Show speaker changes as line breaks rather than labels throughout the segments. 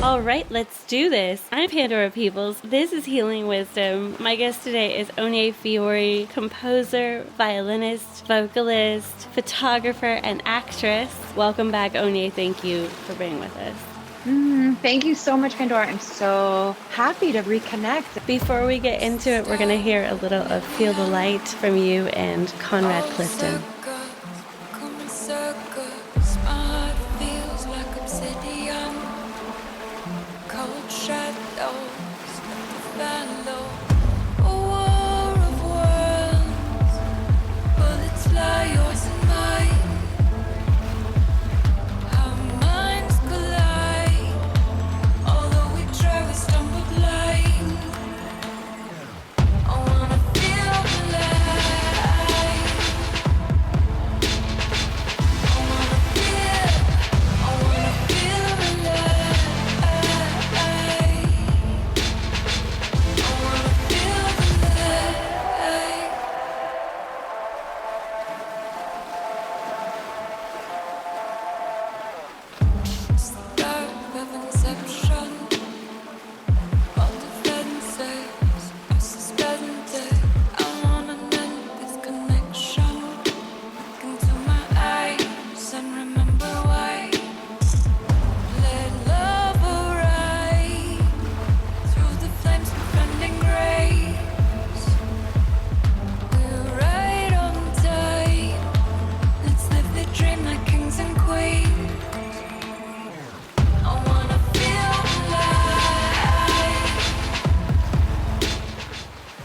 All right, let's do this. I'm Pandora Peoples. This is Healing Wisdom. My guest today is Onyay Pheori, composer, violinist, vocalist, photographer, and actress. Welcome back, Onyay. Thank you for being with us.
Thank you so much, Pandora. I'm so happy to reconnect.
Before we get into it, we're going to hear a little of Feel the Light from you and Conrad Clifton.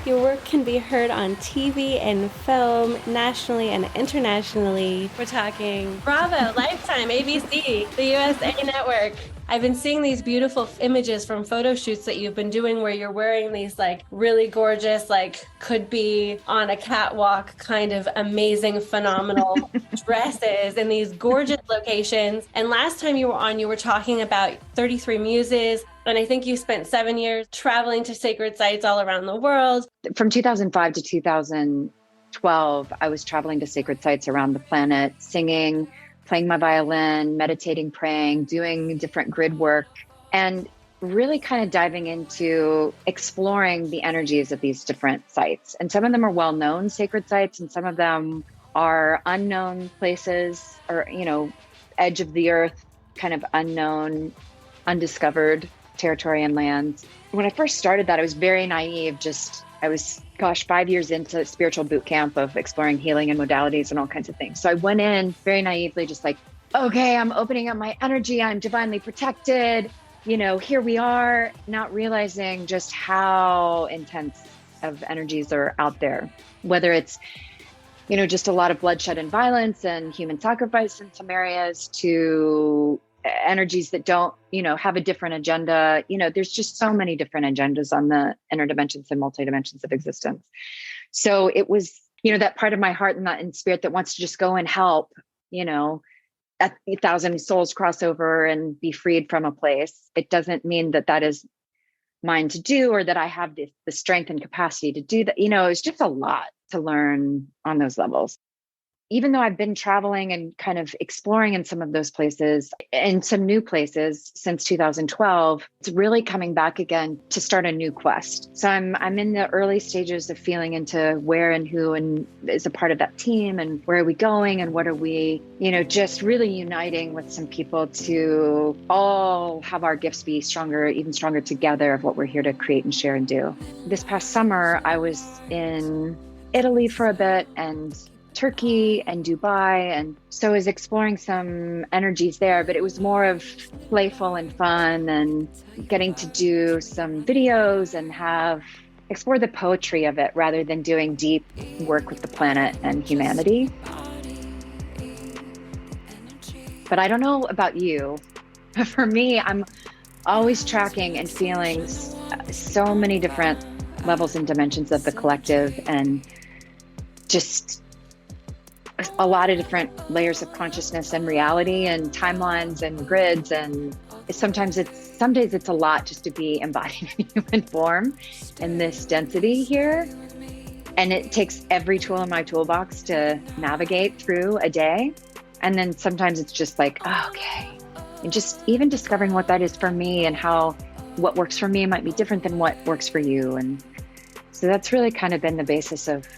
Your work can be heard on TV and film, nationally and internationally. We're talking Bravo, Lifetime, ABC, the USA Network. I've been seeing these beautiful images from photo shoots that you've been doing where you're wearing these like really gorgeous, like could be on a catwalk kind of amazing, phenomenal dresses in these gorgeous locations. And last time you were on, you were talking about 33 muses. And I think you spent 7 years traveling to sacred sites all around the world.
From 2005 to 2012, I was traveling to sacred sites around the planet, singing, playing my violin, meditating, praying, doing different grid work, and really kind of diving into exploring the energies of these different sites. And some of them are well-known sacred sites, and some of them are unknown places or, edge of the earth, kind of unknown, undiscovered territory and lands. When I first started that, I was very naive. I was 5 years into spiritual boot camp of exploring healing and modalities and all kinds of things. So I went in very naively, just like, okay, I'm opening up my energy. I'm divinely protected. Here we are, not realizing just how intense of energies are out there, whether it's, just a lot of bloodshed and violence and human sacrifice in some areas to energies that don't, have a different agenda. There's just so many different agendas on the inner dimensions and multi-dimensions of existence. So it was, that part of my heart and spirit that wants to just go and help, 1,000 souls cross over and be freed from a place. It doesn't mean that is mine to do, or that I have the strength and capacity to do that. It's just a lot to learn on those levels. Even though I've been traveling and kind of exploring in some of those places and some new places since 2012, it's really coming back again to start a new quest. So I'm in the early stages of feeling into where and who and is a part of that team, and where are we going and what are we, just really uniting with some people to all have our gifts be stronger, even stronger together of what we're here to create and share and do. This past summer, I was in Italy for a bit and Turkey and Dubai. And so I was exploring some energies there, but it was more of playful and fun and getting to do some videos and explore the poetry of it rather than doing deep work with the planet and humanity. But I don't know about you. For me, I'm always tracking and feeling so many different levels and dimensions of the collective, and just a lot of different layers of consciousness and reality and timelines and grids. And some days it's a lot just to be embodied in human form in this density here. And it takes every tool in my toolbox to navigate through a day. And then sometimes it's just like, oh, okay, and just even discovering what that is for me, and how what works for me might be different than what works for you. And so that's really kind of been the basis of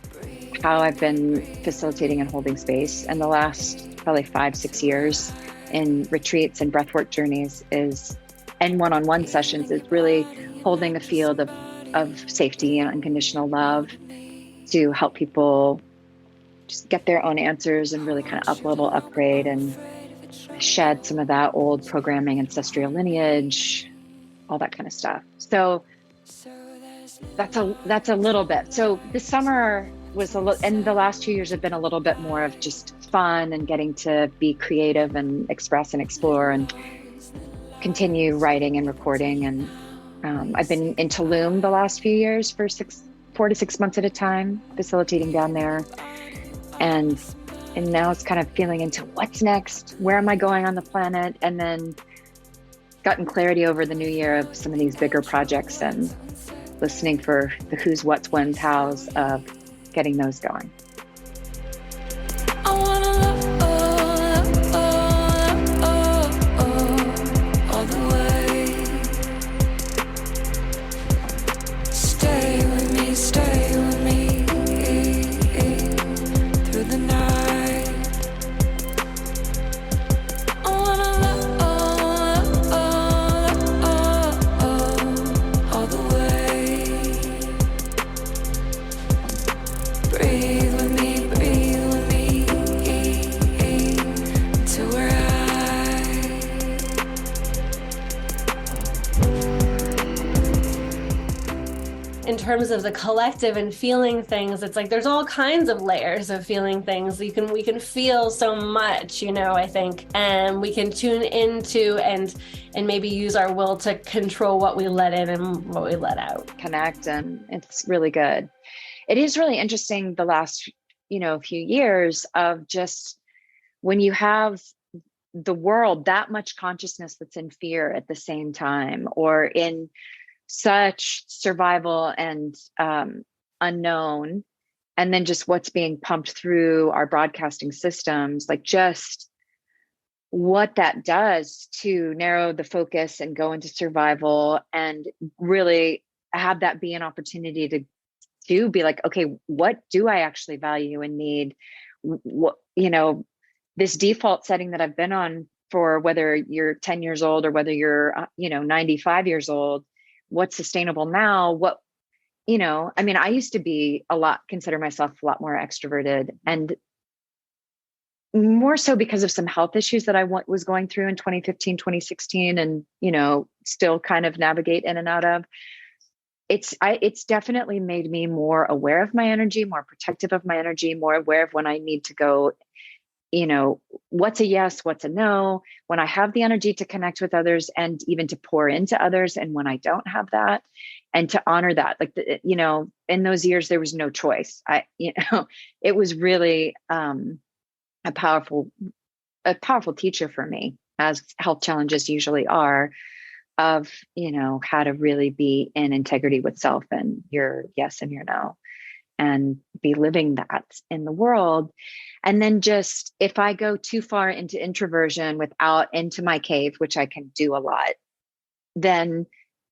how I've been facilitating and holding space in the last probably 5-6 years in retreats and breathwork journeys and one-on-one sessions, is really holding a field of safety and unconditional love to help people just get their own answers and really kind of up-level, upgrade, and shed some of that old programming, ancestral lineage, all that kind of stuff. So that's a little bit. So the summer was and the last 2 years have been a little bit more of just fun and getting to be creative and express and explore and continue writing and recording. And I've been in Tulum the last few years for 4 to 6 months at a time, facilitating down there. And now it's kind of feeling into what's next, where am I going on the planet, and then gotten clarity over the new year of some of these bigger projects and listening for the who's, what's, when's, how's of getting those going.
I wanna love all the way. Stay with me through the night. I wanna love all the way. Breathe with me to where
In terms of the collective and feeling things, it's like there's all kinds of layers of feeling things. We can feel so much, I think, and we can tune into and maybe use our will to control what we let in and what we let out.
Connect, and it's really good. It is really interesting the last, few years of just when you have the world, that much consciousness that's in fear at the same time, or in such survival and unknown, and then just what's being pumped through our broadcasting systems, like just what that does to narrow the focus and go into survival, and really have that be an opportunity to be like, okay, what do I actually value and need? What, this default setting that I've been on, for whether you're 10 years old or whether you're 95 years old, what's sustainable now? I used to consider myself a lot more extroverted, and more so because of some health issues that I was going through in 2015, 2016, and, still kind of navigate in and out of. It's definitely made me more aware of my energy, more protective of my energy, more aware of when I need to go, what's a yes, what's a no, when I have the energy to connect with others and even to pour into others, and when I don't have that, and to honor that. Like, in those years, there was no choice. It was really a powerful teacher for me, as health challenges usually are, of, how to really be in integrity with self and your yes and your no, and be living that in the world. And then just, if I go too far into introversion into my cave, which I can do a lot, then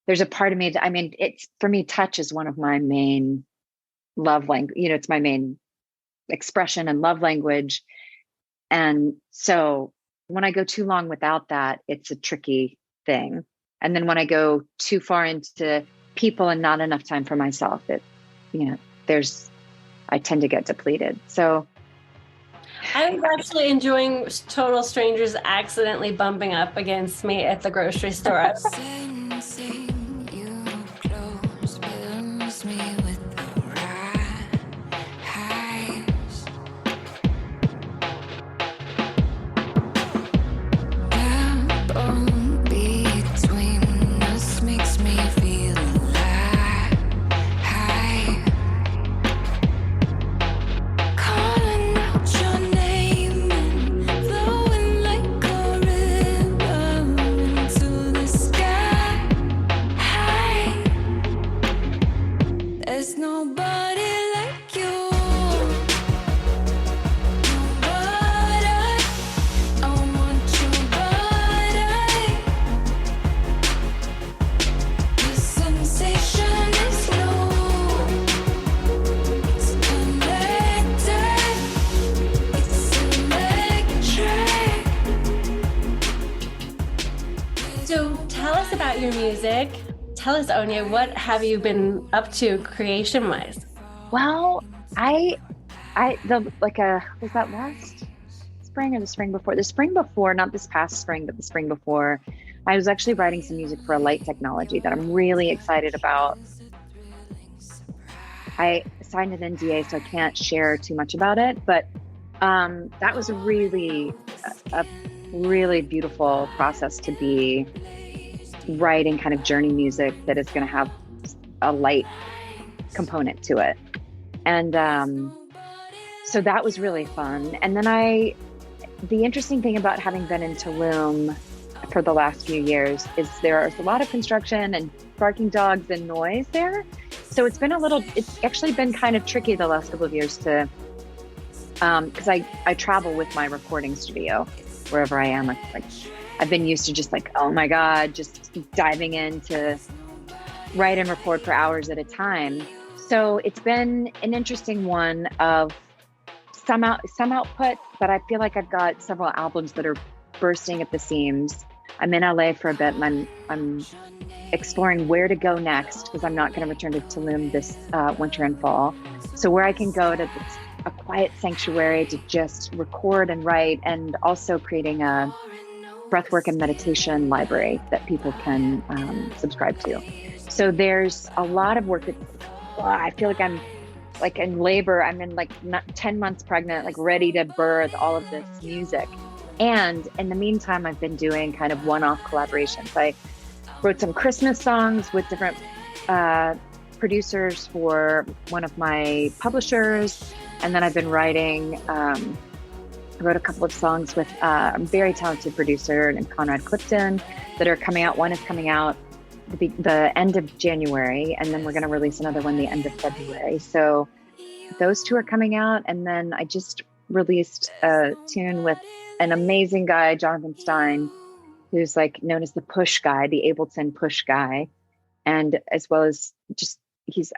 there's a part of me that, it's, for me, touch is one of my main love language. It's my main expression and love language. And so when I go too long without that, it's a tricky thing. And then when I go too far into people and not enough time for myself, I tend to get depleted. So
I was actually enjoying total strangers accidentally bumping up against me at the grocery store.
sensing you close fills me with the highs. The bone between us makes me feel alive. Calling out your name and flowing like a river into the sky.
about your music. Tell us, Onyay, what have you been up to creation-wise?
Well, was that last spring or the spring before? The spring before, not this past spring, but the spring before, I was actually writing some music for a light technology that I'm really excited about. I signed an NDA, so I can't share too much about it, but that was a really beautiful process to be writing kind of journey music that is going to have a light component to it. And so that was really fun. And then the interesting thing about having been in Tulum for the last few years is there's a lot of construction and barking dogs and noise there. So it's actually been kind of tricky the last couple of years to, because I travel with my recording studio wherever I am. I've been used to just like, oh my God, just diving in to write and record for hours at a time. So it's been an interesting one of some output, but I feel like I've got several albums that are bursting at the seams. I'm in LA for a bit, and I'm exploring where to go next, because I'm not going to return to Tulum this winter and fall. So where I can go to a quiet sanctuary to just record and write, and also creating a breathwork and meditation library that people can subscribe to. So there's a lot of work that I feel like I'm like in labor. I'm in like 10 months pregnant, like ready to birth all of this music. And in the meantime, I've been doing kind of one-off collaborations. I wrote some Christmas songs with different producers for one of my publishers. And then I've been writing, I wrote a couple of songs with a very talented producer named Conrad Clifton that are coming out. One is coming out the end of January, and then we're going to release another one the end of February. So those two are coming out. And then I just released a tune with an amazing guy, Jonathan Stein, who's like known as the push guy, the Ableton push guy. And as well as just, he's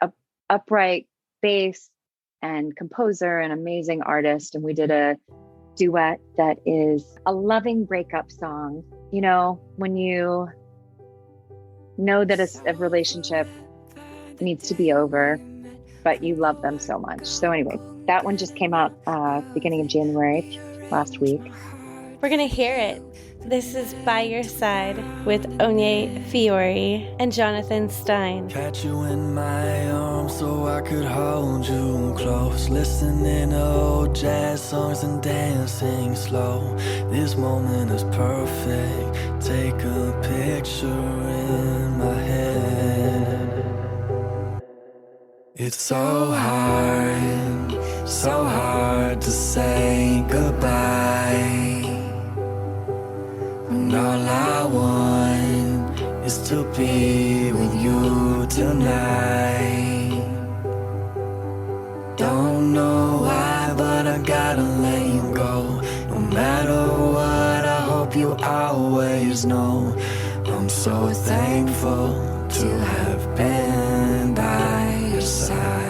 upright bass and composer and amazing artist. And we did a duet that is a loving breakup song. You know, when you know that a relationship needs to be over, but you love them so much. So anyway, that one just came out beginning of January, last week.
We're going to hear it. This is By Your Side with Onyay, Pheori, and Jonathan Stein.
Catch you in my arms so I could hold you close. Listening to old jazz songs and dancing slow. This moment is perfect. Take a picture in my head. It's so hard to say goodbye. And all I want is to be with you tonight. Don't know why, but I gotta let you go. No matter what, I hope you always know I'm so thankful to have been by your side.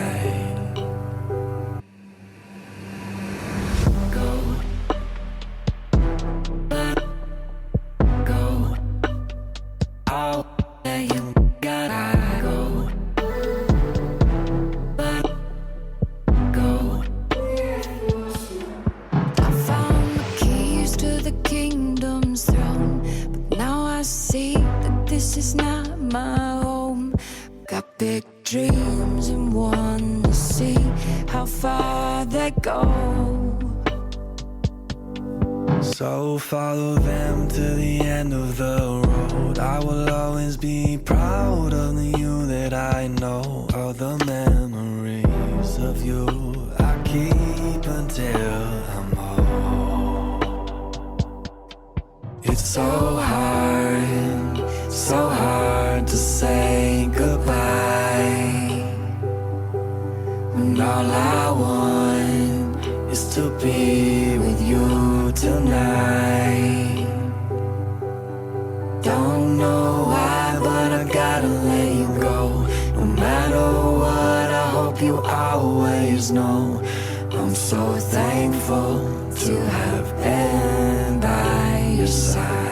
Dreams and want to see how far they go. So follow them to the end of the road. I will always be proud of the you that I know. All the memories of you I keep until I'm old. It's so hard to say goodbye. And all I want is to be with you tonight. Don't know why, but I gotta let you go. No matter what, I hope you always know I'm so thankful to have been by your side.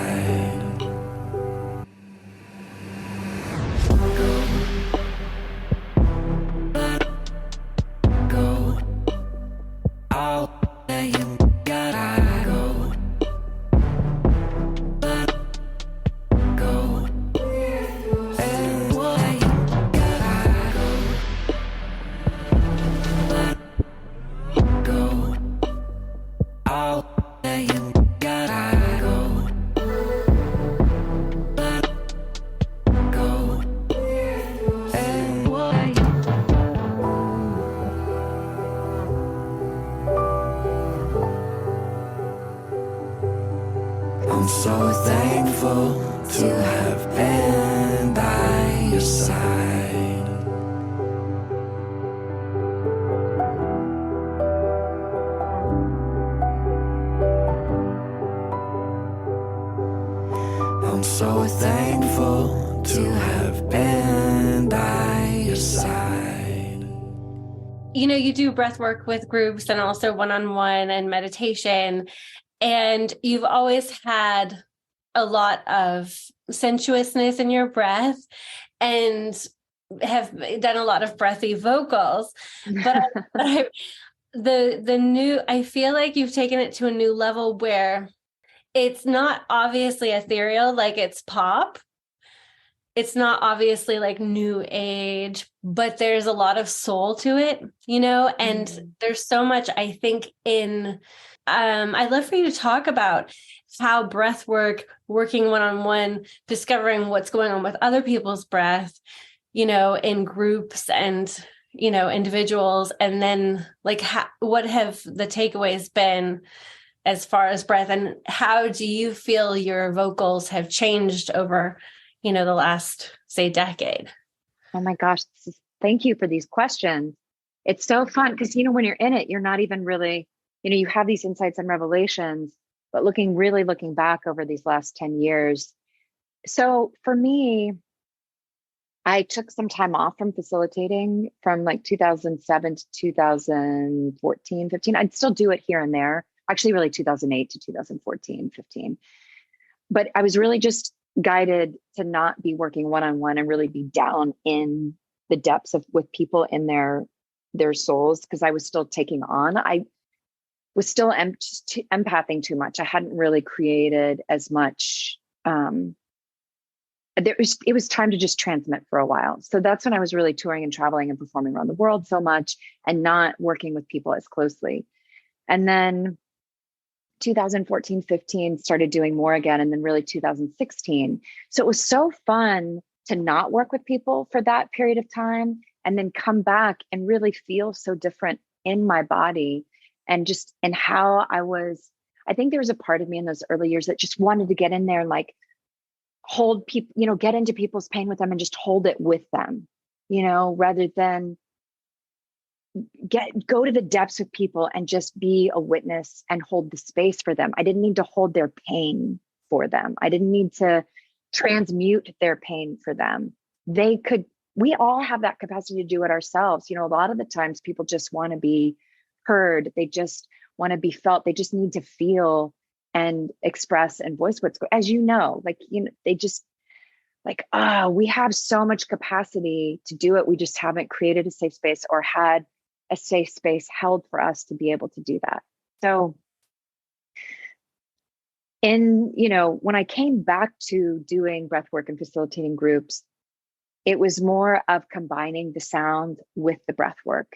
thankful to have been by your side. I'm so thankful to have been by your side.
You know, you do breath work with groups and also one-on-one and meditation, and you've always had a lot of sensuousness in your breath and have done a lot of breathy vocals. But I feel like you've taken it to a new level where it's not obviously ethereal, like it's pop. It's not obviously like new age, but there's a lot of soul to it, you know, and there's so much, I think, I'd love for you to talk about how breath work, working one-on-one, discovering what's going on with other people's breath, you know, in groups and, you know, individuals, and then like what have the takeaways been as far as breath, and how do you feel your vocals have changed over, you know, the last, say, decade?
Oh my gosh, thank you for these questions. It's so fun because, you know, when you're in it, you're not even really, you know, you have these insights and revelations, but looking back over these last 10 years. So for me, I took some time off from facilitating from like 2007 to 2014, 15. I'd still do it here and there. Actually, really 2008 to 2014, 15. But I was really just guided to not be working one-on-one and really be down in the depths of with people in their souls, because I was still taking on. I was still empathing too much. I hadn't really created as much. It was time to just transmit for a while. So that's when I was really touring and traveling and performing around the world so much and not working with people as closely. And then 2014, 15 started doing more again. And then really 2016. So it was so fun to not work with people for that period of time and then come back and really feel so different in my body and just in how I think there was a part of me in those early years that just wanted to get in there and like hold people, you know, get into people's pain with them and just hold it with them, you know, rather than go to the depths of people and just be a witness and hold the space for them. I didn't need to hold their pain for them. I didn't need to transmute their pain for them. We all have that capacity to do it ourselves. You know, a lot of the times people just want to be heard. They just want to be felt. They just need to feel and express and voice what's going, as you know, like, you know, they just like, we have so much capacity to do it. We just haven't created a safe space or had a safe space held for us to be able to do that. So when I came back to doing breathwork and facilitating groups, it was more of combining the sound with the breathwork.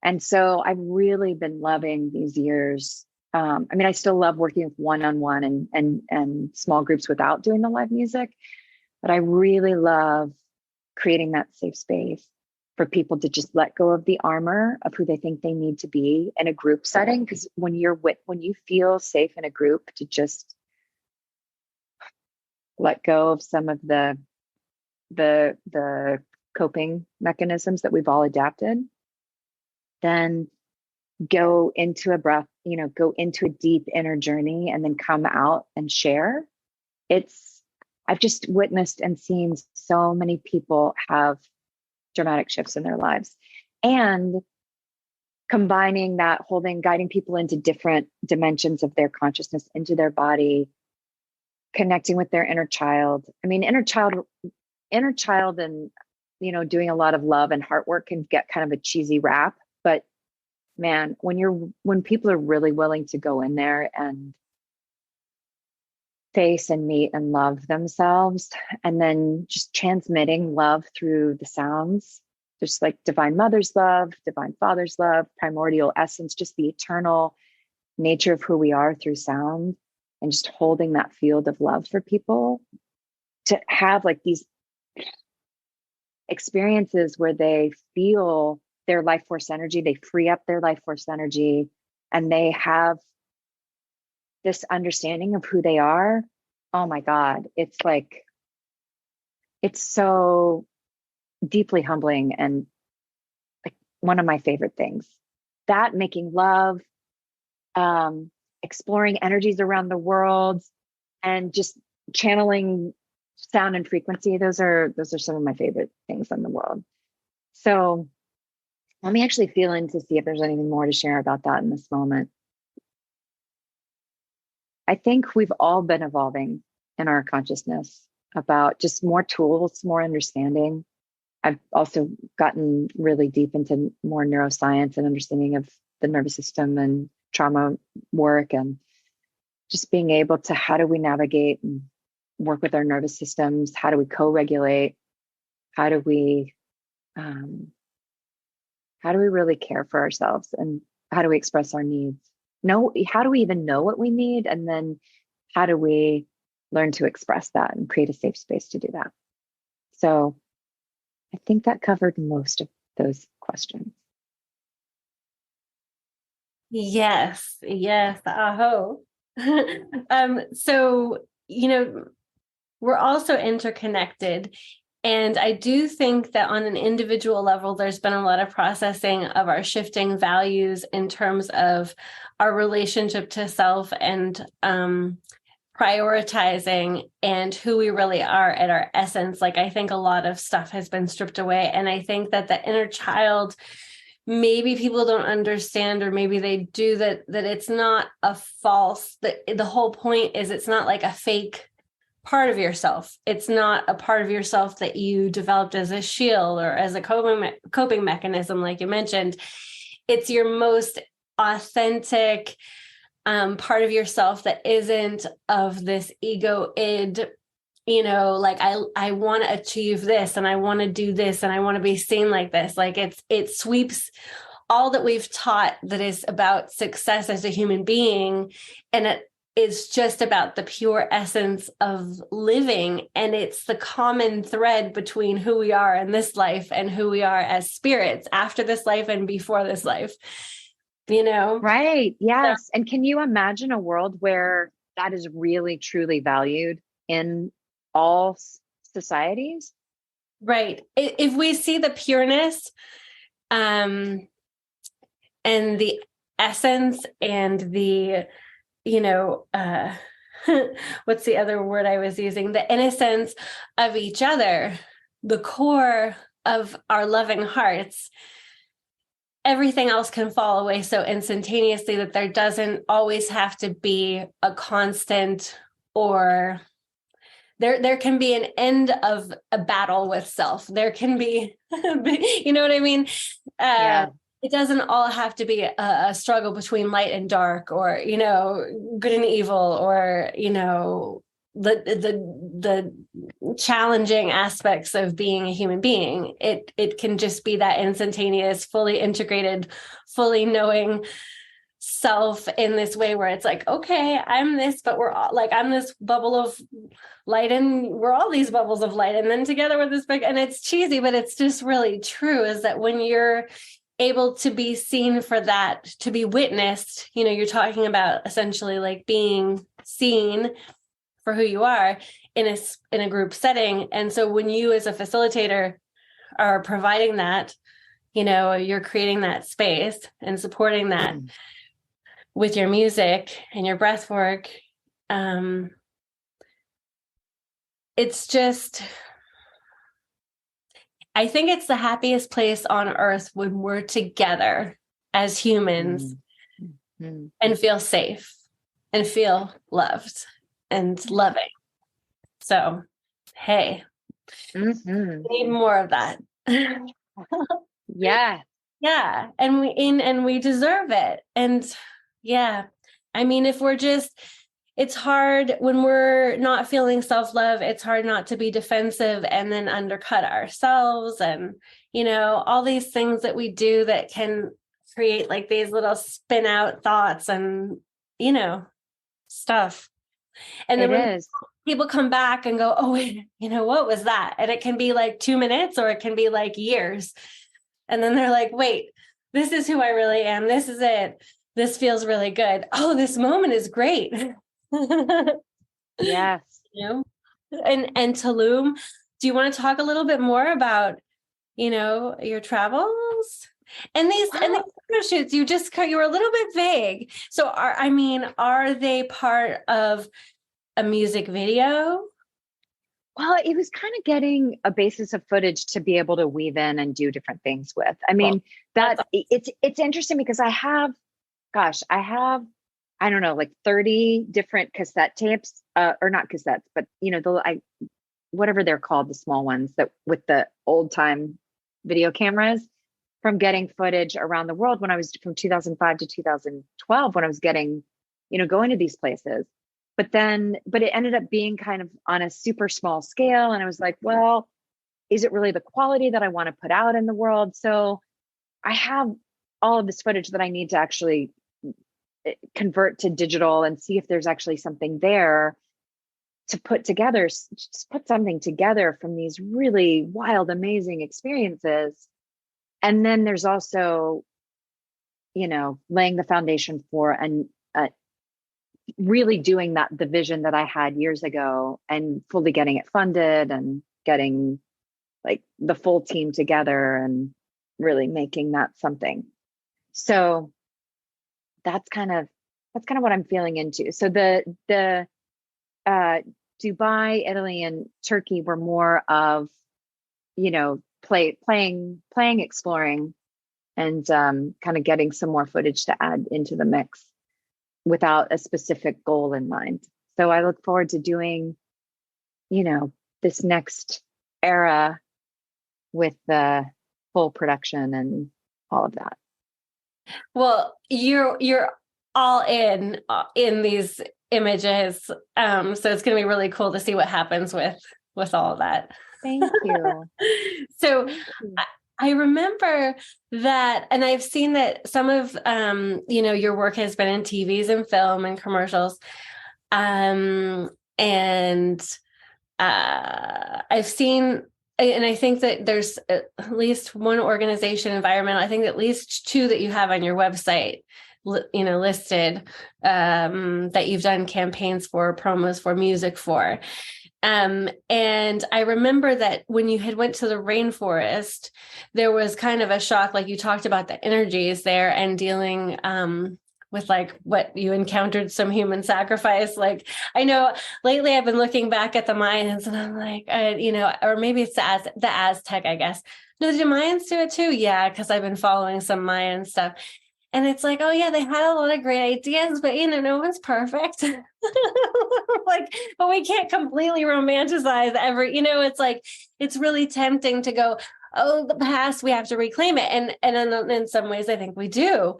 And so I've really been loving these years. I still love working with one-on-one and small groups without doing the live music, but I really love creating that safe space for people to just let go of the armor of who they think they need to be in a group setting. Because when you feel safe in a group, to just let go of some of the coping mechanisms that we've all adapted, then go into a breath, go into a deep inner journey and then come out and share. I've just witnessed and seen so many people have dramatic shifts in their lives, and combining that, guiding people into different dimensions of their consciousness, into their body, connecting with their inner child. Inner child and, doing a lot of love and heart work can get kind of a cheesy rap, but man, when people are really willing to go in there and face and meet and love themselves, and then just transmitting love through the sounds, just like divine mother's love, divine father's love, primordial essence, just the eternal nature of who we are through sound, and just holding that field of love for people to have like these experiences where they feel their life force energy, they free up their life force energy, and they have this understanding of who they are, oh my God, it's like, it's so deeply humbling and like one of my favorite things. That, making love, exploring energies around the world, and just channeling sound and frequency. Those are some of my favorite things in the world. So let me actually feel in to see if there's anything more to share about that in this moment. I think we've all been evolving in our consciousness about just more tools, more understanding. I've also gotten really deep into more neuroscience and understanding of the nervous system and trauma work, and just being able to, how do we navigate and work with our nervous systems? How do we co-regulate? How do we really care for ourselves, and how do we express our needs? How do we even know what we need? And then how do we learn to express that and create a safe space to do that? So I think that covered most of those questions.
Yes, aho. So, we're also interconnected. And I do think that on an individual level, there's been a lot of processing of our shifting values in terms of our relationship to self, and prioritizing and who we really are at our essence. Like, I think a lot of stuff has been stripped away. And I think that the inner child, maybe people don't understand, or maybe they do, that it's not a false, that the whole point is it's not like a fake part of yourself. It's not a part of yourself that you developed as a shield or as a coping mechanism, like you mentioned. It's your most authentic part of yourself that isn't of this ego id, like I want to achieve this, and I want to do this, and I want to be seen like this. Like it sweeps all that we've taught that is about success as a human being, and it is just about the pure essence of living. And it's the common thread between who we are in this life and who we are as spirits after this life and before this life,
Right. Yes. And can you imagine a world where that is really, truly valued in all societies?
Right. If we see the pureness, and the essence, and the, what's the other word I was using? The innocence of each other, the core of our loving hearts, everything else can fall away so instantaneously that there doesn't always have to be a constant, or there can be an end of a battle with self. There can be, you know what I mean?
Yeah.
It doesn't all have to be a struggle between light and dark, or, good and evil, or, the challenging aspects of being a human being. It can just be that instantaneous, fully integrated, fully knowing self in this way where it's like, okay, I'm this, but we're all like, I'm this bubble of light, and we're all these bubbles of light. And then together with this big, and it's cheesy, but it's just really true, is that when you're able to be seen for that, to be witnessed, you're talking about essentially like being seen for who you are in a group setting. And so when you as a facilitator are providing that, you're creating that space and supporting that with your music and your breath work. It's just, I think it's the happiest place on earth when we're together as humans and feel safe and feel loved and loving. So, hey, we need more of that.
Yeah.
Yeah. And we deserve it. And yeah, I mean, it's hard when we're not feeling self-love. It's hard not to be defensive and then undercut ourselves, and, all these things that we do that can create like these little spin out thoughts and, stuff. And then when people come back and go, oh, wait, what was that? And it can be like 2 minutes, or it can be like years. And then they're like, wait, this is who I really am. This is it. This feels really good. Oh, this moment is great.
Yes.
you know, and Tulum. Do you want to talk a little bit more about, your travels and these photo shoots? You were a little bit vague. So are they part of a music video?
Well, it was kind of getting a basis of footage to be able to weave in and do different things with. I mean, it's interesting because I have, I don't know, like 30 different cassette tapes, or not cassettes, but whatever they're called, the small ones that with the old time video cameras, from getting footage around the world when I was from 2005 to 2012, when I was getting, going to these places. But it ended up being kind of on a super small scale. And I was like, well, is it really the quality that I want to put out in the world? So I have all of this footage that I need to actually convert to digital and see if there's actually something there to put together, just put something together from these really wild, amazing experiences. And then there's also, laying the foundation for really doing the vision that I had years ago and fully getting it funded and getting like the full team together and really making that something. So that's kind of what I'm feeling into. So the Dubai, Italy, and Turkey were more of, playing, exploring, and kind of getting some more footage to add into the mix without a specific goal in mind. So I look forward to doing, this next era with the full production and all of that.
Well, you're all in these images. So it's going to be really cool to see what happens with all of that.
Thank you.
So I remember that, and I've seen that some of, your work has been in TVs and film and commercials. And I've seen, and I think that there's at least one organization, environmental, I think at least two that you have on your website, listed, that you've done campaigns for, promos for, music for. And I remember that when you had went to the rainforest, there was kind of a shock, like you talked about the energies there and dealing, with like what you encountered, some human sacrifice. Like, I know lately I've been looking back at the Mayans and I'm like, or maybe it's the Aztec, I guess. No, did the Mayans do it too? Yeah. Cause I've been following some Mayan stuff. And it's like, oh yeah, they had a lot of great ideas, but no one's perfect. But we can't completely romanticize it's like, it's really tempting to go, oh, the past, we have to reclaim it. And in some ways, I think we do.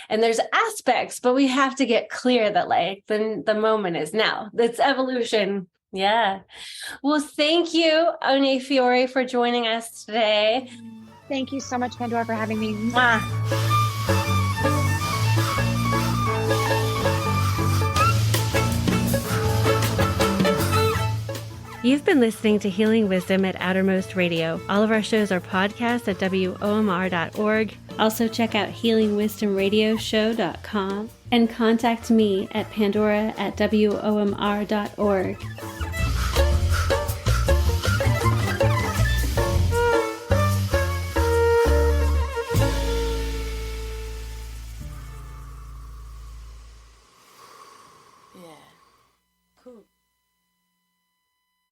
And there's aspects, but we have to get clear that like the moment is now. It's evolution. Yeah. Well, thank you, Onyay Pheori, for joining us today.
Thank you so much, Pandora, for having me.
Mwah. You've been listening to Healing Wisdom at Outermost Radio. All of our shows are podcasts at WOMR.org. Also check out healingwisdomradioshow.com and contact me at Pandora@WOMR.org.